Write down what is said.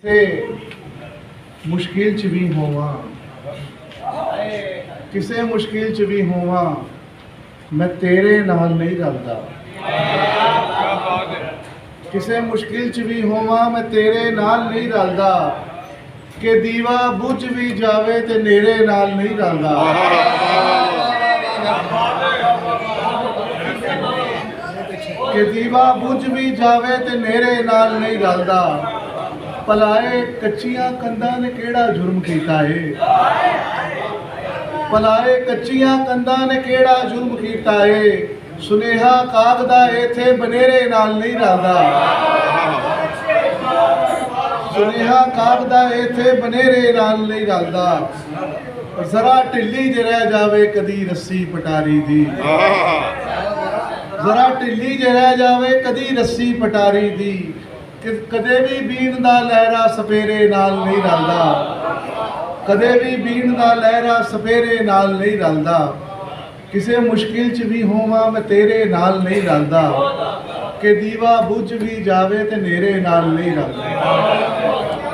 ते मुश्किल च भी होवां, किसे मुश्किल च भी होवां, मैं तेरे नाल नहीं रलदा। किसे मुश्किल च भी होवां, मैं तेरे नाल नहीं रलदा। कि दीवा बुझ भी जावे ते नेरे नाल नहीं रलदा। कि दीवा बुझ भी जावे ते नेरे नाल नहीं रलदा। भलाए कच्चियां कंधां ने केड़ा जुर्म कीता है। भलाए कच्चियां कंधां ने केड़ा जुर्म कीता है। सुनेहा कागदा इथे बनेरे नाल नहीं रलदा। सुनेहा कागदा इथे बनेरे नाल नहीं रलदा। जरा ढिल्ली ज रह जावे कदी रस्सी पटारी दी। जरा ढिल्ली ज रह जावे कदी रस्सी पटारी दी। कदे भी बीन दा लहरा सपेरे नाल नहीं रलदा। कदे भी बीन दा लहरा सपेरे नाल नहीं रलदा। किसे मुश्किल च भी होवां, मैं तेरे नाल नहीं रलदा। कि दीवा बुझ भी जावे ते नेरे नाल नहीं रलदा।